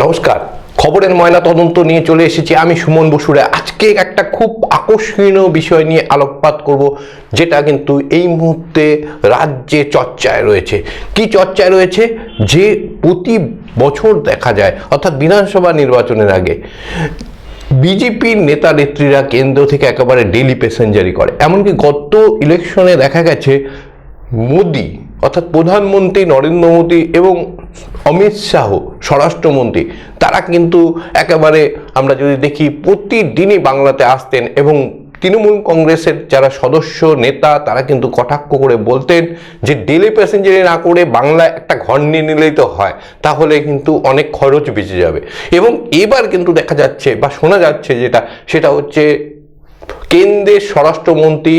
নমস্কার, খবরের ময়না তদন্ত নিয়ে চলে এসেছি আমি সুমন বসুরা। আজকে একটা খুব আকর্ষণীয় বিষয় নিয়ে আলোকপাত করব, যেটা কিন্তু এই মুহূর্তে রাজ্যে চর্চায় রয়েছে। কি চর্চায় রয়েছে? যে প্রতি বছর দেখা যায়, অর্থাৎ বিধানসভা নির্বাচনের আগে বিজেপির নেতা নেত্রীরা কেন্দ্র থেকে একেবারে ডেলি প্যাসেঞ্জারি করে। এমনকি গত ইলেকশনে দেখা গেছে মোদি অর্থাৎ প্রধানমন্ত্রী নরেন্দ্র মোদী এবং অমিত শাহ স্বরাষ্ট্রমন্ত্রী, তারা কিন্তু একেবারে আমরা যদি দেখি প্রতিদিনই বাংলাতে আসতেন এবং তৃণমূল কংগ্রেসের যারা সদস্য নেতা তারা কিন্তু কটাক্ষ করে বলতেন যে ডেলি প্যাসেঞ্জারি না করে বাংলায় একটা ঘর নিয়ে নিলেই তো হয়, তাহলে কিন্তু অনেক খরচ বেঁচে যাবে। এবং এবার কিন্তু দেখা যাচ্ছে বা শোনা যাচ্ছে সেটা হচ্ছে কেন্দ্রের স্বরাষ্ট্রমন্ত্রী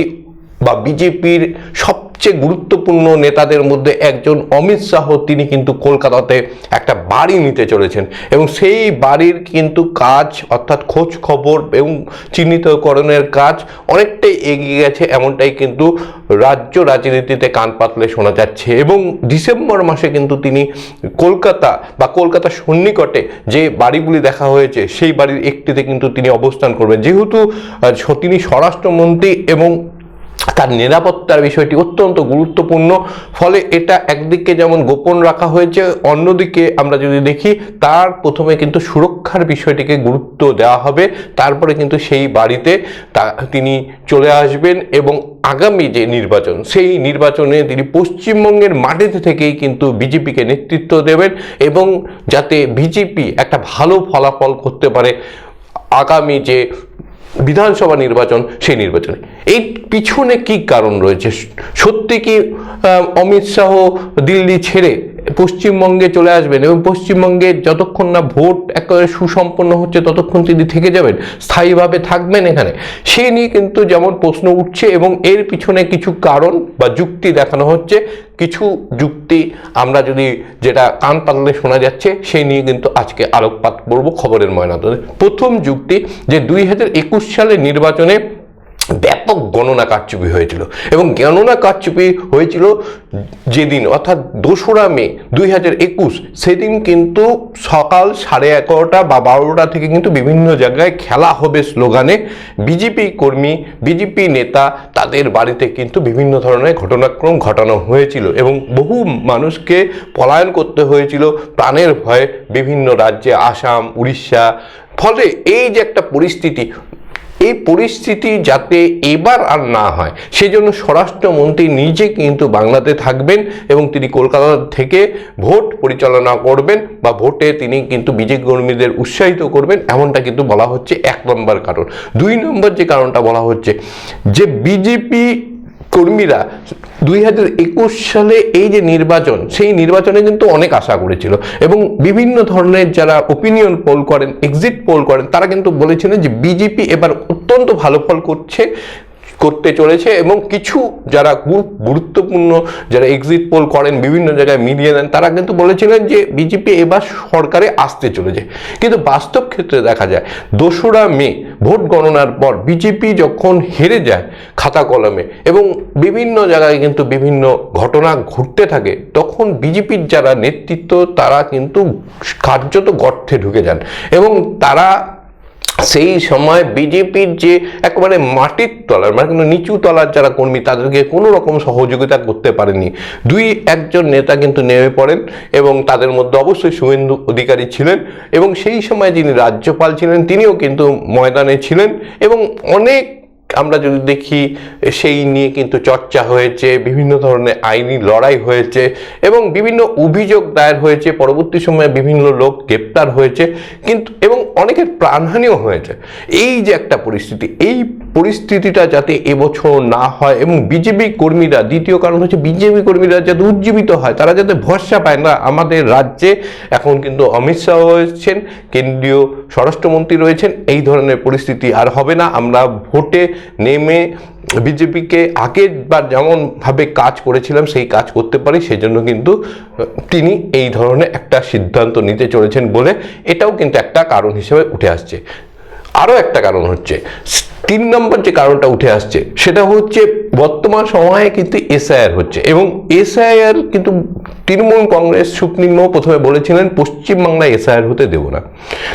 বা বিজেপির সবচেয়ে গুরুত্বপূর্ণ নেতাদের মধ্যে একজন অমিত শাহ, তিনি কিন্তু কলকাতাতে একটা বাড়ি নিতে চলেছেন এবং সেই বাড়ির কিন্তু কাজ অর্থাৎ খোঁজ খবর এবং চিহ্নিতকরণের কাজ অনেকটাই এগিয়ে গেছে, এমনটাই কিন্তু রাজ্য রাজনীতিতে কান পাতলে শোনা যাচ্ছে। এবং ডিসেম্বর মাসে কিন্তু তিনি কলকাতার সন্নিকটে যে বাড়িগুলি দেখা হয়েছে সেই বাড়ির একটিতে কিন্তু তিনি অবস্থান করবেন, যেহেতু তিনি স্বরাষ্ট্রমন্ত্রী এবং তার নিরাপত্তার বিষয়টি অত্যন্ত গুরুত্বপূর্ণ। ফলে এটা একদিকে যেমন গোপন রাখা হয়েছে, অন্যদিকে আমরা যদি দেখি তার প্রথমে কিন্তু সুরক্ষার বিষয়টিকে গুরুত্ব দেওয়া হবে, তারপরে কিন্তু সেই বাড়িতে তিনি চলে আসবেন এবং আগামী যে নির্বাচন সেই নির্বাচনে তিনি পশ্চিমবঙ্গের মাটিতে থেকেই কিন্তু বিজেপিকে নেতৃত্ব দেবেন এবং যাতে বিজেপি একটা ভালো ফলাফল করতে পারে আগামী যে বিধানসভা নির্বাচন সেই নির্বাচনে। এই পিছনে কি কারণ রয়েছে? সত্যি কি অমিত শাহ দিল্লি ছেড়ে পশ্চিমবঙ্গে চলে আসবেন এবং পশ্চিমবঙ্গে যতক্ষণ না ভোট একেবারে সুসম্পন্ন হচ্ছে ততক্ষণ তিনি থেকে যাবেন, স্থায়ীভাবে থাকবেন এখানে? সে নিয়ে কিন্তু যেমন প্রশ্ন উঠছে এবং এর পিছনে কিছু কারণ বা যুক্তি দেখানো হচ্ছে। কিছু যুক্তি আমরা যদি যেটা কান পাতলে শোনা যাচ্ছে সেই নিয়ে কিন্তু আজকে আলোকপাত করব খবরের ময়নাতদন্তে। প্রথম যুক্তি যে 2021 সালের নির্বাচনে ব্যাপক গণনা কারচুপি হয়েছিল এবং গণনা কারচুপি হয়েছিল যেদিন অর্থাৎ 2রা মে 2021, সেদিন কিন্তু সকাল 11:30 বা 12টা থেকে কিন্তু বিভিন্ন জায়গায় খেলা হবে স্লোগানে বিজেপি কর্মী বিজেপি নেতা তাদের বাড়িতে কিন্তু বিভিন্ন ধরনের ঘটনাক্রম ঘটানো হয়েছিল এবং বহু মানুষকে পলায়ন করতে হয়েছিল প্রাণের ভয়ে বিভিন্ন রাজ্যে, আসাম, উড়িষ্যা। ফলে এই যে একটা পরিস্থিতি, এই পরিস্থিতি যাতে এবার আর না হয় সেজন্য স্বরাষ্ট্রমন্ত্রী নিজে কিন্তু বাংলাতে থাকবেন এবং তিনি কলকাতা থেকে ভোট পরিচালনা করবেন বা ভোটে তিনি কিন্তু বিজেপি কর্মীদের উৎসাহিত করবেন, এমনটা কিন্তু বলা হচ্ছে 1 নম্বর কারণ। 2 নম্বর যে কারণটা বলা হচ্ছে যে বিজেপি কর্মীরা 2021 সালে এই যে নির্বাচন সেই নির্বাচনে কিন্তু অনেক আশা করেছিল এবং বিভিন্ন ধরনের যারা ওপিনিয়ন পোল করেন, এক্সিট পোল করেন, তারা কিন্তু বলেছিলেন যে বিজেপি এবার অত্যন্ত ভালো ফল করতে চলেছে এবং কিছু যারা গুরুত্বপূর্ণ যারা এক্সিট পোল করেন, বিভিন্ন জায়গায় মিলিয়ে দেন, তারা কিন্তু বলেছিলেন যে বিজেপি এবার সরকারে আসতে চলেছে। কিন্তু বাস্তব ক্ষেত্রে দেখা যায় 2রা মে ভোট গণনার পর বিজেপি যখন হেরে যায় খাতা কলমে এবং বিভিন্ন জায়গায় কিন্তু বিভিন্ন ঘটনা ঘটতে থাকে, তখন বিজেপির যারা নেতৃত্ব তারা কিন্তু কার্যত গর্তে ঢুকে যান এবং তারা সেই সময় বিজেপির যে একেবারে মাটির তলার মানে কিন্তু নিচু তলার যারা কর্মী তাদেরকে কোনো রকম সহযোগিতা করতে পারেনি। 2-1 নেতা কিন্তু নেমে পড়েন এবং তাদের মধ্যে অবশ্যই শুভেন্দু অধিকারী ছিলেন এবং সেই সময় যিনি রাজ্যপাল ছিলেন তিনিও কিন্তু ময়দানে ছিলেন এবং অনেক আমরা যদি দেখি সেই নিয়ে কিন্তু চর্চা হয়েছে, বিভিন্ন ধরনের আইনি লড়াই হয়েছে এবং বিভিন্ন অভিযোগ দায়ের হয়েছে, পরবর্তী সময়ে বিভিন্ন লোক গ্রেপ্তার হয়েছে কিন্তু এবং অনেকের প্রাণহানিও হয়েছে। এই যে একটা পরিস্থিতি, এই পরিস্থিতিটা যাতে এবছর না হয় এবং বিজেপি কর্মীরা, দ্বিতীয় কারণ হচ্ছে বিজেপি কর্মীরা যাতে উজ্জীবিত হয়, তারা যাতে ভরসা পায় না আমাদের রাজ্যে এখন কিন্তু অমিত শাহ হয়েছেন, কেন্দ্রীয় স্বরাষ্ট্রমন্ত্রী রয়েছেন, এই ধরনের পরিস্থিতি আর হবে না। আমরা ভোটে নেমে বিজেপিকে আগেরবার যেমনভাবে কাজ করেছিলাম সেই কাজ করতে পারি, সেজন্য কিন্তু তিনি এই ধরনের একটা সিদ্ধান্ত নিতে চলেছেন বলে এটাও কিন্তু একটা কারণ হিসেবে উঠে আসছে। আরও একটা কারণ হচ্ছে, 3 নম্বর যে কারণটা উঠে আসছে সেটা হচ্ছে বর্তমান সময়ে কিন্তু এসআইআর হচ্ছে, এবং এসআইআর কিন্তু তৃণমূল কংগ্রেস সুপ্রিমো প্রথমে বলেছিলেন পশ্চিমবাংলায় এসআইআর হতে দেব না,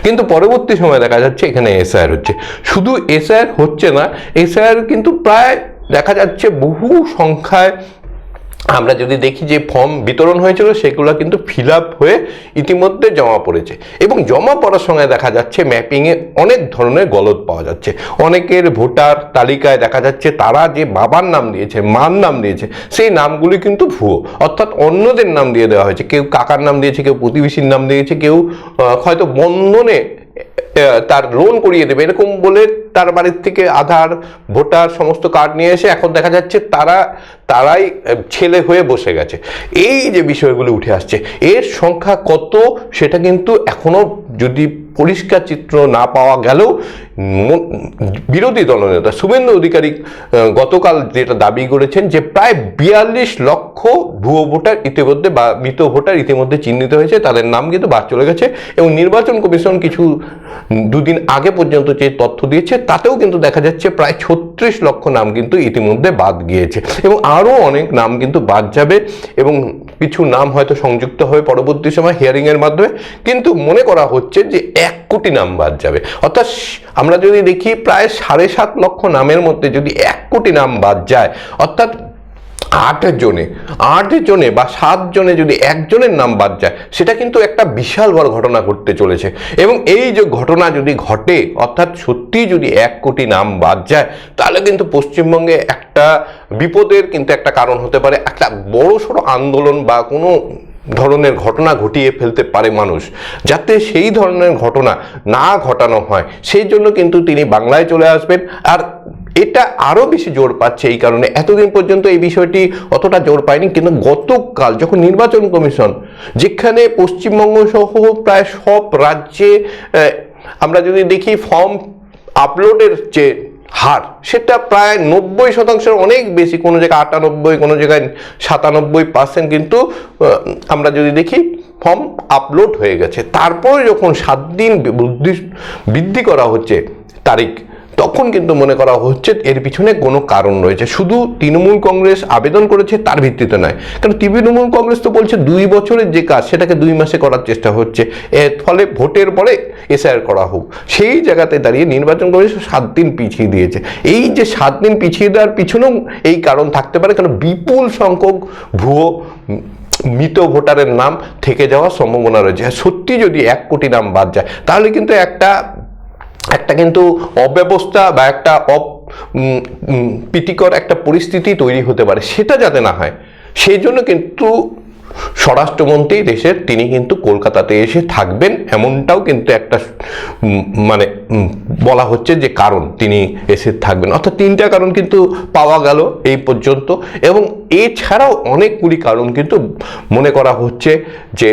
কিন্তু পরবর্তী সময়ে দেখা যাচ্ছে এখানে এসআইআর হচ্ছে। শুধু এসআইআর হচ্ছে না, এসআইআর কিন্তু প্রায় দেখা যাচ্ছে বহু সংখ্যায় আমরা যদি দেখি যে ফর্ম বিতরণ হয়েছিল সেগুলো কিন্তু ফিল আপ হয়ে ইতিমধ্যে জমা পড়েছে, এবং জমা পড়ার সঙ্গে দেখা যাচ্ছে ম্যাপিংয়ে অনেক ধরনের গলদ পাওয়া যাচ্ছে। অনেকের ভোটার তালিকায় দেখা যাচ্ছে তারা যে বাবার নাম দিয়েছে, মার নাম দিয়েছে, সেই নামগুলি কিন্তু ভুয়ো, অর্থাৎ অন্যদের নাম দিয়ে দেওয়া হয়েছে। কেউ কাকার নাম দিয়েছে, কেউ প্রতিবেশীর নাম দিয়েছে, কেউ হয়তো বন্ধনে তার লোন করিয়ে দেবে এরকম বলে তার বাড়ির থেকে আধার, ভোটার সমস্ত কার্ড নিয়ে এসে এখন দেখা যাচ্ছে তারাই ছেলে হয়ে বসে গেছে। এই যে বিষয়গুলো উঠে আসছে, এর সংখ্যা কত সেটা কিন্তু এখনো যদি পরিষ্কার চিত্র না পাওয়া গেলেও বিরোধী দলনেতা শুভেন্দু অধিকারী গতকাল যেটা দাবি করেছেন যে প্রায় 42 লক্ষ ভুয়ো ভোটার ইতিমধ্যে বা মৃত ভোটার ইতিমধ্যে চিহ্নিত হয়েছে, তাদের নাম কিন্তু বাদ চলে গেছে, এবং নির্বাচন কমিশন কিছু দুদিন আগে পর্যন্ত যে তথ্য দিয়েছে তাতেও কিন্তু দেখা যাচ্ছে প্রায় 36 লক্ষ নাম কিন্তু ইতিমধ্যে বাদ গিয়েছে, এবং আরও অনেক নাম কিন্তু বাদ যাবে, এবং কিছু নাম হয়তো সংযুক্ত হবে পরবর্তী সময় হিয়ারিংয়ের মাধ্যমে, কিন্তু মনে করা হচ্ছে যে 1 কোটি নাম বাদ যাবে। অর্থাৎ আমরা যদি দেখি প্রায় 7.5 লক্ষ নামের মধ্যে যদি 1 কোটি নাম বাদ যায়, অর্থাৎ 8 জনে বা 7 জনে যদি একজনের নাম বাদ যায়, সেটা কিন্তু একটা বিশাল বড় ঘটনা ঘটতে চলেছে। এবং এই যে ঘটনা যদি ঘটে, অর্থাৎ সত্যি যদি 1 কোটি নাম বাদ যায়, তাহলে কিন্তু পশ্চিমবঙ্গে একটা বিপদের কিন্তু একটা কারণ হতে পারে, একটা বড়সড় আন্দোলন বা কোনো ধরনের ঘটনা ঘটিয়ে ফেলতে পারে মানুষ। যাতে সেই ধরনের ঘটনা না ঘটানো হয় সেই জন্য কিন্তু তিনি বাংলায় চলে আসবেন। আর এটা আরও বেশি জোর পাচ্ছে এই কারণে, এতদিন পর্যন্ত এই বিষয়টি অতটা জোর পায়নি, কিন্তু গতকাল যখন নির্বাচন কমিশন, যেখানে পশ্চিমবঙ্গ সহ প্রায় সব রাজ্যে আমরা যদি দেখি ফর্ম আপলোডের যে হার সেটা প্রায় 90% অনেক বেশি, কোনো জায়গায় 98, কোনো জায়গায় 97% কিন্তু আমরা যদি দেখি ফর্ম আপলোড হয়ে গেছে। তারপরে যখন 7 দিন বৃদ্ধি করা হচ্ছে তারিখ, তখন কিন্তু মনে করা হচ্ছে এর পিছনে কোনো কারণ রয়েছে। শুধু তৃণমূল কংগ্রেস আবেদন করেছে তার ভিত্তিতে নয়, কারণ তৃণমূল কংগ্রেস তো বলছে 2 বছরের যে কাজ সেটাকে 2 মাসে করার চেষ্টা হচ্ছে, এর ফলে ভোটের পরে এসআইআর করা হোক। সেই জায়গাতে দাঁড়িয়ে নির্বাচন কমিশন 7 দিন পিছিয়ে দিয়েছে। এই যে 7 দিন পিছিয়ে দেওয়ার পিছনেও এই কারণ থাকতে পারে, কারণ বিপুল সংখ্যক ভুয়ো মৃত ভোটারের নাম থেকে যাওয়ার সম্ভাবনা রয়েছে। সত্যি যদি 1 কোটি নাম বাদ যায়, তাহলে কিন্তু একটা কিন্তু অব্যবস্থা বা একটা প্রীতিকর একটা পরিস্থিতি তৈরি হতে পারে, সেটা যাতে না হয় সেই জন্য কিন্তু স্বরাষ্ট্রমন্ত্রী দেশের তিনি কিন্তু কলকাতাতে এসে থাকবেন, এমনটাও কিন্তু একটা মানে বলা হচ্ছে যে কারণ তিনি এসে থাকবেন। অর্থাৎ 3টা কারণ কিন্তু পাওয়া গেল এই পর্যন্ত, এবং এছাড়াও অনেকগুলি কারণ কিন্তু মনে করা হচ্ছে যে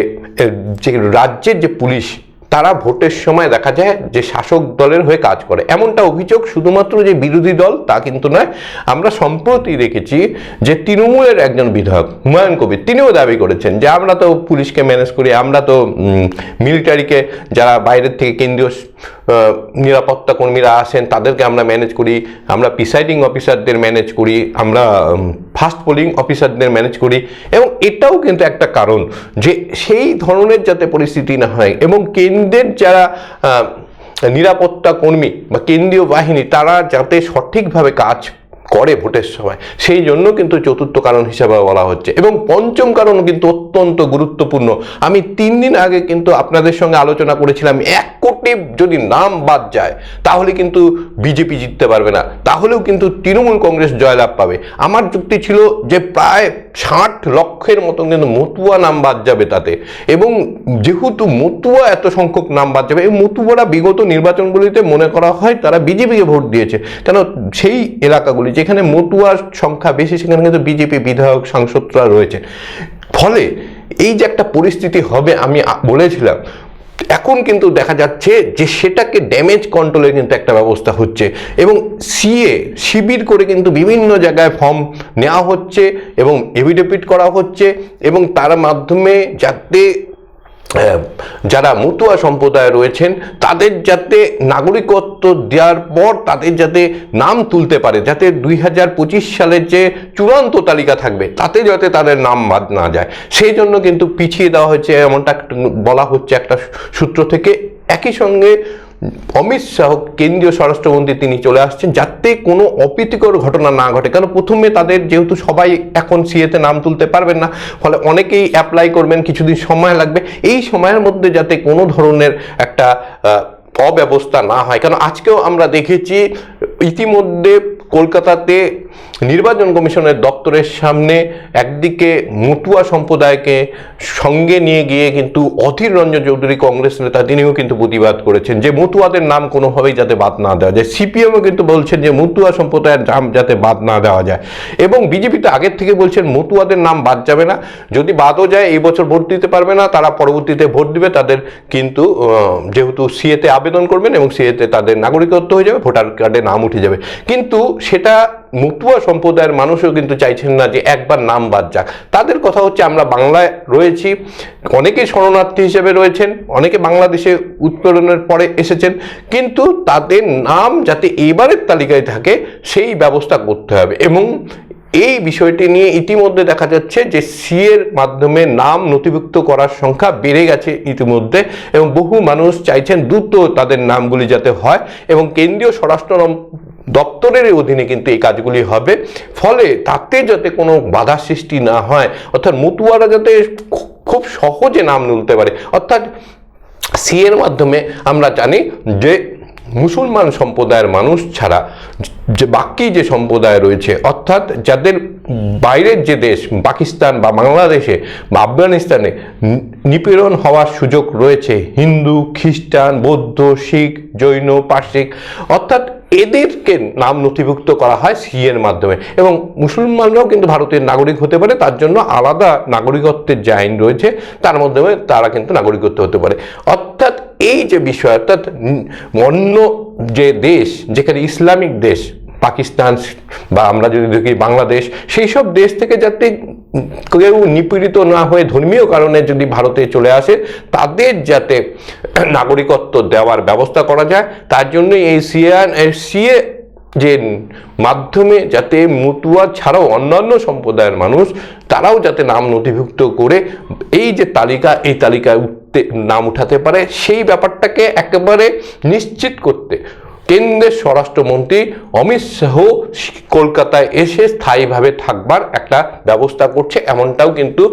রাজ্যের যে পুলিশ তারা ভোটের সময় দেখা যায় যে শাসক দলের হয়ে কাজ করে, এমনটা অভিযোগ শুধুমাত্র যে বিরোধী দল তা কিন্তু নয়। আমরা সম্প্রতি দেখেছি যে তৃণমূলের একজন বিধায়ক হুমায়ুন কবির তিনিও দাবি করেছেন যে আমরা তো পুলিশকে ম্যানেজ করি, আমরা তো মিলিটারিকে, যারা বাইরের থেকে কেন্দ্রীয় নিরাপত্তা কর্মীরা আসেন তাদেরকে আমরা ম্যানেজ করি, আমরা প্রিসাইডিং অফিসারদের ম্যানেজ করি, আমরা ফাস্ট পোলিং অফিসারদের ম্যানেজ করি, এবং এটাও কিন্তু একটা কারণ যে সেই ধরনের যাতে পরিস্থিতি না হয়, এবং কেন্দ্রের যারা নিরাপত্তা কর্মী বা কেন্দ্রীয় বাহিনী তারা যাতে সঠিকভাবে কাজ করে ভোটের সময়, সেই জন্য কিন্তু 4র্থ কারণ হিসাবে বলা হচ্ছে। এবং 5ম কারণ কিন্তু অত্যন্ত গুরুত্বপূর্ণ। আমি 3 দিন আগে কিন্তু আপনাদের সঙ্গে আলোচনা করেছিলাম 1 কোটি যদি নাম বাদ যায় তাহলে কিন্তু বিজেপি জিততে পারবে না, তাহলেও কিন্তু তৃণমূল কংগ্রেস জয়লাভ পাবে। আমার যুক্তি ছিল যে প্রায় 60 লক্ষের মতন কিন্তু মতুয়া নাম বাদ যাবে তাতে, এবং যেহেতু মতুয়া এত সংখ্যক নাম বাদ যাবে, এই মতুয়ারা বিগত নির্বাচনগুলিতে মনে করা হয় তারা বিজেপিকে ভোট দিয়েছে, কেন সেই এলাকাগুলি যেখানে মতুয়ার সংখ্যা বেশি সেখানে কিন্তু বিজেপি বিধায়ক সাংসদরা রয়েছে। ফলে এই যে একটা পরিস্থিতি হবে আমি বলেছিলাম, এখন কিন্তু দেখা যাচ্ছে যে সেটাকে ড্যামেজ কন্ট্রোলের কিন্তু একটা ব্যবস্থা হচ্ছে, এবং শিবির করে কিন্তু বিভিন্ন জায়গায় ফর্ম নেওয়া হচ্ছে এবং এফিডেভিট করা হচ্ছে, এবং তার মাধ্যমে যাতে যারা মতুয়া সম্প্রদায় রয়েছেন তাদের যাতে নাগরিকত্ব দেওয়ার পর তাদের যাতে নাম তুলতে পারে, যাতে 2025 সালের যে চূড়ান্ত তালিকা থাকবে তাতে যাতে তাদের নাম বাদ না যায়, সেই জন্য কিন্তু পিছিয়ে দেওয়া হয়েছে এমনটা বলা হচ্ছে একটা সূত্র থেকে। একই সঙ্গে অমিত শাহ কেন্দ্রীয় স্বরাষ্ট্রমন্ত্রী তিনি চলে আসছেন যাতে কোনো অপ্রীতিকর ঘটনা না ঘটে, কারণ প্রথমে তাদের যেহেতু সবাই এখন সিএতে নাম তুলতে পারবেন না, ফলে অনেকেই অ্যাপ্লাই করবেন, কিছুদিন সময় লাগবে। এই সময়ের মধ্যে যাতে কোনো ধরনের একটা অব্যবস্থা না হয়, কারণ আজকেও আমরা দেখেছি ইতিমধ্যে কলকাতাতে নির্বাচন কমিশনের দপ্তরের সামনে একদিকে মতুয়া সম্প্রদায়কে সঙ্গে নিয়ে গিয়ে কিন্তু অধীর রঞ্জন চৌধুরী কংগ্রেস নেতা তিনিও কিন্তু প্রতিবাদ করেছেন যে মতুয়াদের নাম কোনোভাবেই যাতে বাদ না দেওয়া যায়। সিপিএমও কিন্তু বলছেন যে মতুয়া সম্প্রদায়ের নাম যাতে বাদ না দেওয়া যায়, এবং বিজেপি তো আগের থেকে বলছেন মতুয়াদের নাম বাদ যাবে না, যদি বাদও যায় এই বছর ভোট দিতে পারবে না, তারা পরবর্তীতে ভোট দিবে, তাদের কিন্তু যেহেতু সিএতে আবেদন করবেন এবং সিএতে তাদের নাগরিকত্ব হয়ে যাবে, ভোটার কার্ডে নাম উঠে যাবে। কিন্তু সেটা মতুয়া সম্প্রদায়ের মানুষও কিন্তু চাইছেন না যে একবার নাম বাদ যাক। তাদের কথা হচ্ছে আমরা বাংলায় রয়েছি, অনেকে শরণার্থী হিসেবে রয়েছেন, অনেকে বাংলাদেশে উৎপীড়নের পরে এসেছেন, কিন্তু তাদের নাম যাতে এবারের তালিকায় থাকে সেই ব্যবস্থা করতে হবে। এবং এই বিষয়টি নিয়ে ইতিমধ্যে দেখা যাচ্ছে যে সিএর মাধ্যমে নাম নথিভুক্ত করার সংখ্যা বেড়ে গেছে ইতিমধ্যে, এবং বহু মানুষ চাইছেন দ্রুত তাদের নামগুলি যাতে হয়, এবং কেন্দ্রীয় স্বরাষ্ট্র দপ্তরের অধীনে কিন্তু এই কাজগুলি হবে, ফলে তাতে যাতে কোনো বাধা সৃষ্টি না হয়, অর্থাৎ মতুয়ারা যাতে খুব সহজে নাম তুলতে পারে। অর্থাৎ সিএর মাধ্যমে আমরা জানি যে মুসলমান সম্প্রদায়ের মানুষ ছাড়া যে বাকি যে সম্প্রদায় রয়েছে, অর্থাৎ যাদের বাইরের যে দেশ পাকিস্তান বা বাংলাদেশে বা আফগানিস্তানে নিপীড়ন হওয়ার সুযোগ রয়েছে, হিন্দু, খ্রিস্টান, বৌদ্ধ, শিখ, জৈন, পার্সিক, অর্থাৎ এদেরকে নাম নথিভুক্ত করা হয় সিএর মাধ্যমে। এবং মুসলমানরাও কিন্তু ভারতের নাগরিক হতে পারে, তার জন্য আলাদা নাগরিকত্বের যে আইন রয়েছে তার মাধ্যমে তারা কিন্তু নাগরিকত্ব হতে পারে। অর্থাৎ এই যে বিষয়, অর্থাৎ অন্য যে দেশ যেখানে ইসলামিক দেশ পাকিস্তান বা আমরা যদি দেখি বাংলাদেশ, সেই সব দেশ থেকে যাতে কেউ নিপীড়িত না হয়ে ধর্মীয় কারণে যদি ভারতে চলে আসে তাদের যাতে নাগরিকত্ব দেওয়ার ব্যবস্থা করা যায়, তার জন্য এই সিএ যে মাধ্যমে যাতে মতুয়া ছাড়াও অন্যান্য সম্প্রদায়ের মানুষ তারাও যাতে নাম নথিভুক্ত করে এই যে তালিকা, এই তালিকায় নাম উঠাতে পারে, সেই ব্যাপারটাকে একেবারে নিশ্চিত করতে কেন্দ্রের স্বরাষ্ট্রমন্ত্রী অমিত শাহ কলকাতায় এসে স্থায়ীভাবে থাকবার একটা ব্যবস্থা করছে, এমনটাও কিন্তু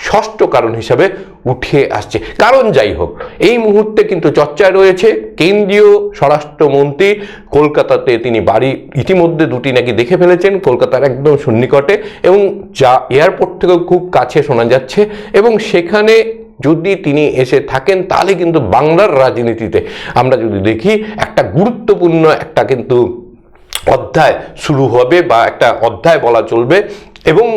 ষষ্ঠ কারণ হিসাবে উঠে আসছে। কারণ যাই হোক, এই মুহূর্তে কিন্তু চর্চায় রয়েছে কেন্দ্রীয় স্বরাষ্ট্রমন্ত্রী কলকাতাতে তিনি বাড়ি ইতিমধ্যে দুটি নাকি দেখে ফেলেছেন, কলকাতার একদম সন্নিকটে, এবং যা এয়ারপোর্ট থেকেও খুব কাছে শোনা যাচ্ছে, এবং সেখানে যদি তিনি এসে থাকেন তাহলে কিন্তু বাংলার রাজনীতিতে আমরা যদি দেখি একটা গুরুত্বপূর্ণ একটা কিন্তু অধ্যায় শুরু হবে, বা একটা অধ্যায় বলা চলবে, এবং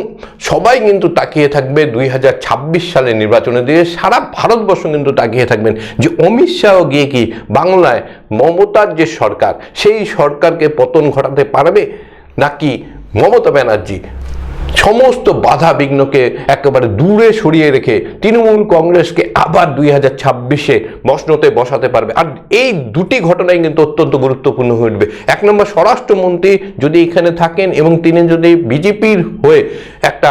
সবাই কিন্তু তাকিয়ে থাকবে 2026 সালের নির্বাচনের দিকে। সারা ভারতবর্ষ কিন্তু তাকিয়ে থাকবেন যে অমিত শাহ গিয়ে কি বাংলায় মমতার যে সরকার সেই সরকারকে পতন ঘটাতে পারবে, নাকি মমতা ব্যানার্জি সমস্ত বাধা বিঘ্নকে একেবারে দূরে সরিয়ে রেখে তৃণমূল কংগ্রেসকে আবার 2026-এ মসনদে বসাতে পারবে। আর এই দুটি ঘটনাই কিন্তু অত্যন্ত গুরুত্বপূর্ণ হয়ে উঠবে। এক নম্বর, স্বরাষ্ট্রমন্ত্রী যদি এখানে থাকেন এবং তিনি যদি বিজেপির হয়ে একটা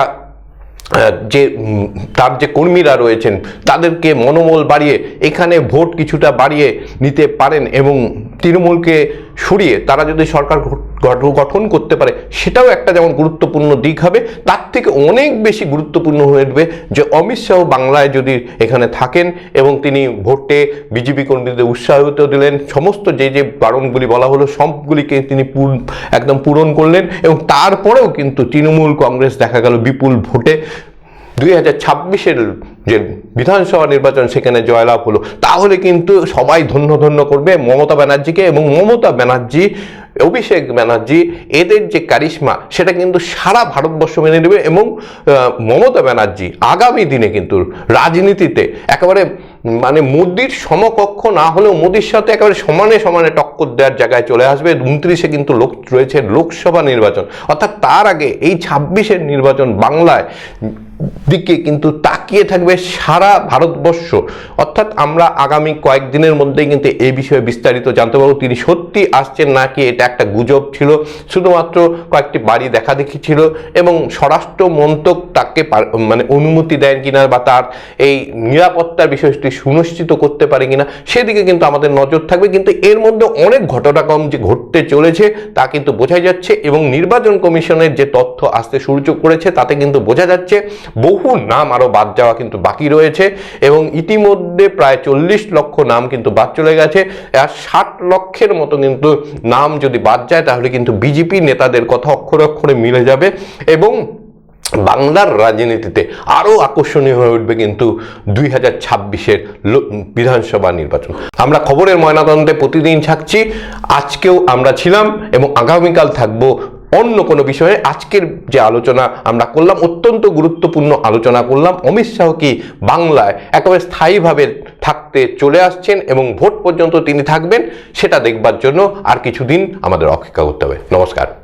যে তার যে কর্মীরা রয়েছেন তাদেরকে মনোবল বাড়িয়ে এখানে ভোট কিছুটা বাড়িয়ে নিতে পারেন, এবং তৃণমূলকে সরিয়ে তারা যদি সরকার গঠন করতে পারে, সেটাও একটা যেমন গুরুত্বপূর্ণ দিক হবে, তার থেকে অনেক বেশি গুরুত্বপূর্ণ হয়ে উঠবে যে অমিত শাহ বাংলায় যদি এখানে থাকেন এবং তিনি ভোটে বিজেপি কর্মীদের উৎসাহিত দিলেন, সমস্ত যে যে বারণগুলি বলা হলো সবগুলিকে তিনি একদম পূরণ করলেন, এবং তারপরেও কিন্তু তৃণমূল কংগ্রেস দেখা গেল বিপুল ভোটে 2026-এর যে বিধানসভা নির্বাচন সেখানে জয়লাভ হলো, তাহলে কিন্তু সবাই ধন্য ধন্য করবে মমতা ব্যানার্জিকে। এবং মমতা ব্যানার্জি, অভিষেক ব্যানার্জি, এদের যে কারিশমা সেটা কিন্তু সারা ভারতবর্ষ মেনে নেবে, এবং মমতা ব্যানার্জি আগামী দিনে কিন্তু রাজনীতিতে একেবারে মানে মোদির সমকক্ষ না হলেও মোদির সাথে একেবারে সমানে সমানে টক্কর দেওয়ার জায়গায় চলে আসবে। 29-এ কিন্তু রয়েছে লোকসভা নির্বাচন, অর্থাৎ তার আগে এই 26-এর নির্বাচন বাংলায় দিকে কিন্তু তাকিয়ে থাকবে সারা ভারতবর্ষ। অর্থাৎ আমরা আগামী কয়েকদিনের মধ্যেই কিন্তু এই বিষয়ে বিস্তারিত জানতে পারবো তিনি সত্যি আসছেন নাকি এটা একটা গুজব ছিল, শুধুমাত্র কয়েকটি বাড়ি দেখা দেখি ছিল, এবং স্বরাষ্ট্র মন্ত্রক তাকে মানে অনুমতি দেন কিনা বা তার এই নিরাপত্তার বিষয়টি সুনিশ্চিত করতে পারে কিনা সেদিকে কিন্তু আমাদের নজর থাকবে। কিন্তু এর মধ্যে অনেক ঘটনাক্রম যে ঘটতে চলেছে তা কিন্তু বোঝাই যাচ্ছে, এবং নির্বাচন কমিশনের যে তথ্য আসতে শুরু করেছে তাতে কিন্তু বোঝা যাচ্ছে বহু নাম আরো বাদ যাওয়া কিন্তু বাকি রয়েছে, এবং ইতিমধ্যে প্রায় 40 লক্ষ নাম কিন্তু বাদ চলে গেছে। আর 60 লক্ষের মতো কিন্তু নাম যদি বাদ যায় তাহলে কিন্তু বিজেপি নেতাদের কথা অক্ষরে অক্ষরে মিলে যাবে, এবং বাংলার রাজনীতিতে আরও আকর্ষণীয় হয়ে উঠবে কিন্তু 2026-এর বিধানসভা নির্বাচন। আমরা খবরের ময়নাতদন্তে প্রতিদিন থাকছি, আজকেও আমরা ছিলাম এবং আগামীকাল থাকবো অন্য কোনো বিষয়ে। আজকের যে আলোচনা আমরা করলাম অত্যন্ত গুরুত্বপূর্ণ আলোচনা করলাম, অমিত শাহ কি বাংলায় একেবারে স্থায়ীভাবে থাকতে চলে আসছেন এবং ভোট পর্যন্ত তিনি থাকবেন সেটা দেখবার জন্য আর কিছুদিন আমাদের অপেক্ষা করতে হবে। নমস্কার।